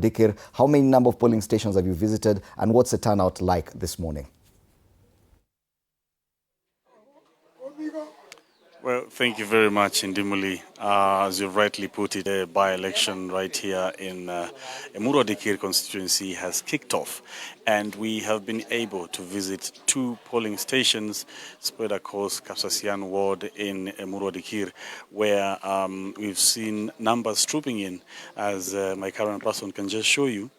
Dikirr. How many number of polling stations have you visited, and what's the turnout like this morning? Well, thank you very much, Ndimuli. As you rightly put it, a by-election right here in Emurua Dikirr constituency has kicked off, and we have been able to visit 2 polling stations spread across Kapsasian ward in Emurua Dikirr, where we've seen numbers trooping in. As my current person can just show you,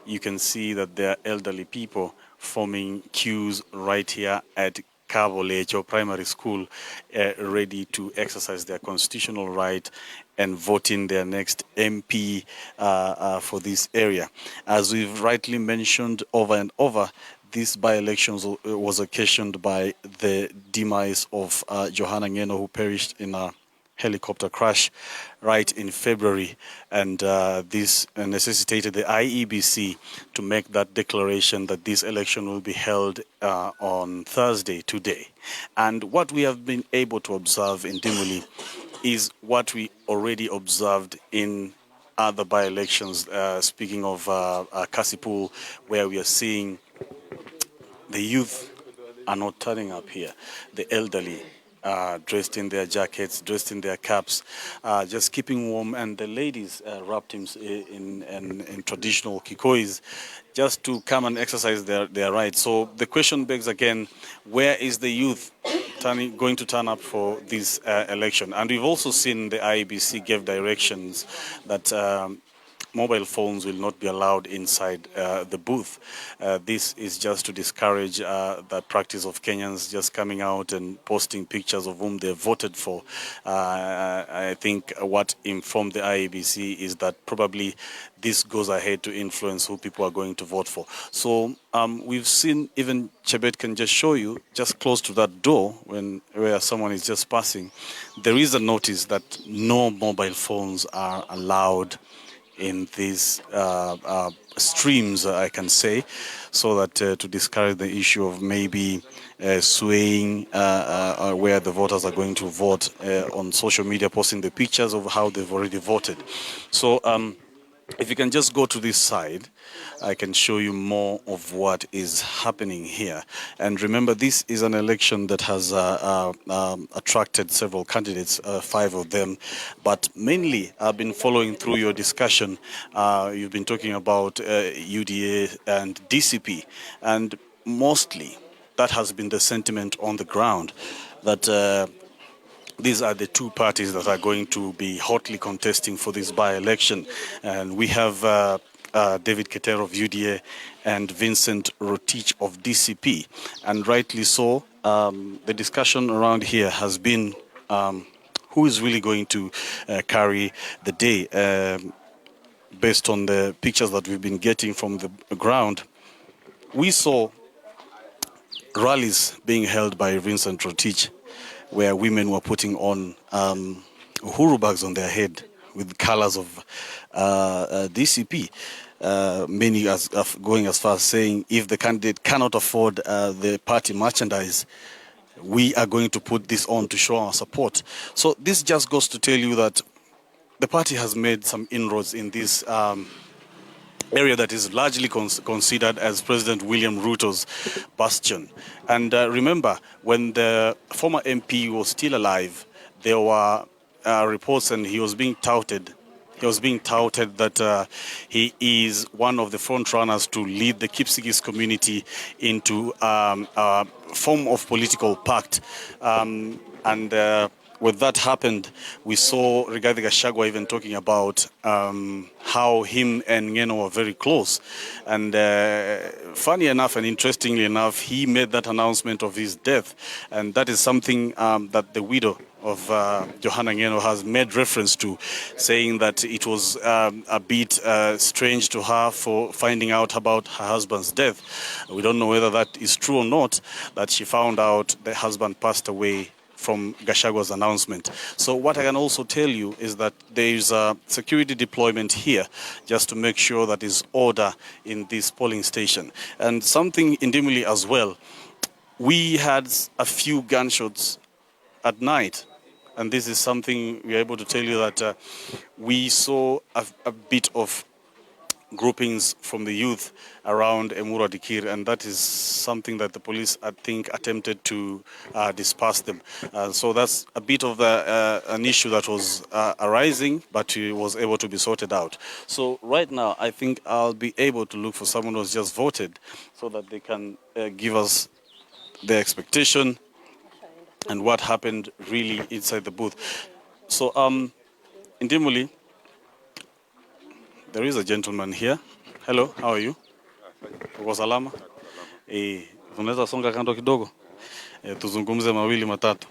you can see that there are elderly people forming queues right here at Kabolecho Primary School, ready to exercise their constitutional right and vote in their next MP for this area. As we've rightly mentioned over and over, this by-election was occasioned by the demise of Johanna Ngeno, who perished in a helicopter crash right in February, and this necessitated the IEBC to make that declaration that this election will be held on Thursday, today. And what we have been able to observe in Dimuli is what we already observed in other by-elections, speaking of Kasipul, where we are seeing the youth are not turning up here, the elderly dressed in their jackets, dressed in their caps, just keeping warm, and the ladies wrapped in traditional kikois just to come and exercise their rights. So the question begs again, where is the youth going to turn up for this election? And we've also seen the IEBC gave directions that mobile phones will not be allowed inside the booth. This is just to discourage the practice of Kenyans just coming out and posting pictures of whom they voted for. I think what informed the IEBC is that probably this goes ahead to influence who people are going to vote for. So we've seen, even Chebet can just show you, just close to that door where someone is just passing, there is a notice that no mobile phones are allowed in these streams, I can say, so that to discourage the issue of maybe swaying where the voters are going to vote on social media, posting the pictures of how they've already voted. So if you can just go to this side, I can show you more of what is happening here. And remember, this is an election that has attracted several candidates, 5 of them. But mainly, I've been following through your discussion. You've been talking about UDA and DCP. And mostly, that has been the sentiment on the ground, that these are the 2 parties that are going to be hotly contesting for this by-election. And we have David Keter of UDA and Vincent Rotich of DCP. And rightly so, the discussion around here has been who is really going to carry the day. Based on the pictures that we've been getting from the ground, we saw rallies being held by Vincent Rotich, where women were putting on uhuru bags on their head with colors of DCP. Many going as far as saying, if the candidate cannot afford the party merchandise, we are going to put this on to show our support. So this just goes to tell you that the party has made some inroads in this area that is largely considered as President William Ruto's bastion. And remember, when the former MP was still alive, there were reports, and he was being touted. He was being touted that he is one of the front runners to lead the Kipsigis community into a form of political pact. When that happened, we saw Rigathi Gachagua even talking about how him and Ngeno were very close. And funny enough and interestingly enough, he made that announcement of his death. And that is something that the widow of Johanna Ngeno has made reference to, saying that it was a bit strange to her for finding out about her husband's death. We don't know whether that is true or not, that she found out the husband passed away from Gachagua's announcement. So what I can also tell you is that there is a security deployment here just to make sure that is order in this polling station. And something in Dimuli as well, we had a few gunshots at night. And this is something we are able to tell you that we saw a bit of groupings from the youth around Emurua Dikirr, and that is something that the police, I think, attempted to disperse them. So that's a bit of an issue that was arising, but it was able to be sorted out. So right now, I think I'll be able to look for someone who's just voted so that they can give us their expectation and what happened really inside the booth. So, Indimuli, there is a gentleman here. Hello, how are you? Uko salama? Tunaweza songa kando kidogo? Tuzungumze mawili matatu.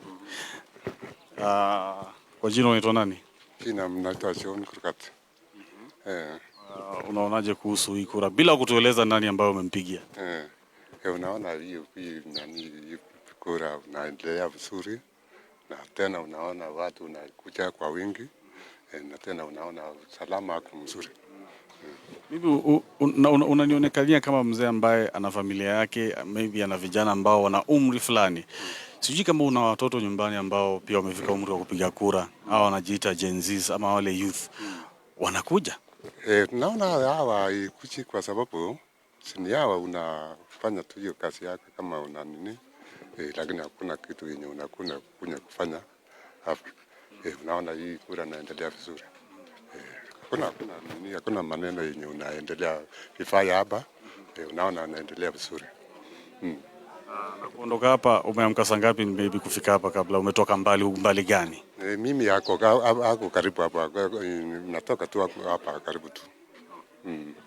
Kwa jina unaitwa nani? Jina mnaitwa John Kurkat. Unaonaje kuhusu hii kura bila kutueleza nani ambaye umempigia? Unaona hii kura unaendelea vizuri, na tena unaona watu unakuja kwa wingi, na tena unaona salama wako mzuri. Mimi unanionekania kama mzee ambaye ana familia yake, maybe ana vijana ambao wana umri fulani. Sijui kama una watoto nyumbani ambao pia wamefika umri wa kupiga kura, au wanajiita Gen Z ama wale youth. Wanakuja? Naona hawa ikuchi kwa sababu sini hawa unafanya tu hiyo kazi yako kama una nini, lakini hakuna kitu yenye unakuna kufanya hapa. Unaona hii kura inaendelea vizuri. Hakuna maneno yenye unaendelea vifaya hapa. Unaona unaendelea vizuri. Na kuondoka hapa umeamka saa ngapi maybe kufika hapa, kabla umetoka mbali gani? Mimi hako karibu hapa, natoka tu hapa karibu tu.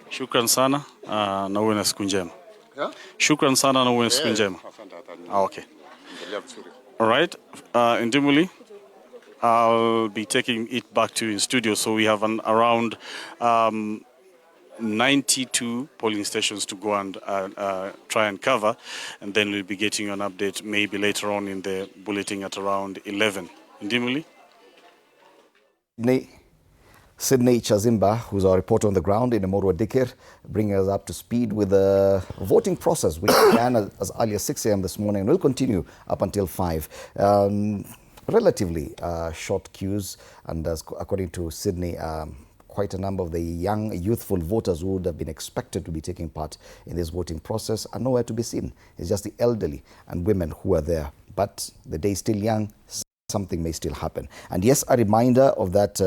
Shukran sana na uwe na siku njema. Shukran sana na uwe na siku njema. Okay. All right. Indimuli, I'll be taking it back to in studio. So we have around 92 polling stations to go and try and cover, and then we'll be getting you an update maybe later on in the bulletin at around 11. Indimuli? Sydney Chazima, who's our reporter on the ground in Emurua Dikirr, bringing us up to speed with the voting process, which began as early as 6 a.m. this morning and will continue up until 5. Relatively short queues, and according to Sydney, quite a number of the young, youthful voters who would have been expected to be taking part in this voting process are nowhere to be seen. It's just the elderly and women who are there. But the day is still young. Something may still happen. And yes, a reminder of that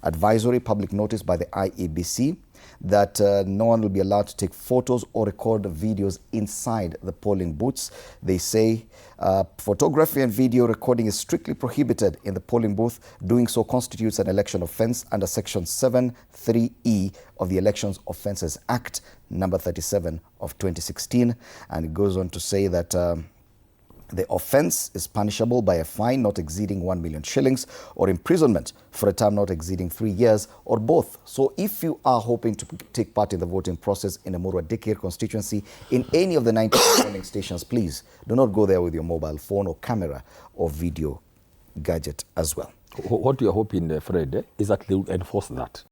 advisory public notice by the IEBC that no one will be allowed to take photos or record videos inside the polling booths. They say photography and video recording is strictly prohibited in the polling booth. Doing so constitutes an election offence under Section 7(3)(e) of the Elections Offences Act number 37 of 2016. And it goes on to say that the offence is punishable by a fine not exceeding 1 million shillings or imprisonment for a term not exceeding 3 years or both. So if you are hoping to take part in the voting process in Emurua Dikirr constituency in any of the 90 polling stations, please do not go there with your mobile phone or camera or video gadget as well. What you are hoping, Fred, is that they will enforce that.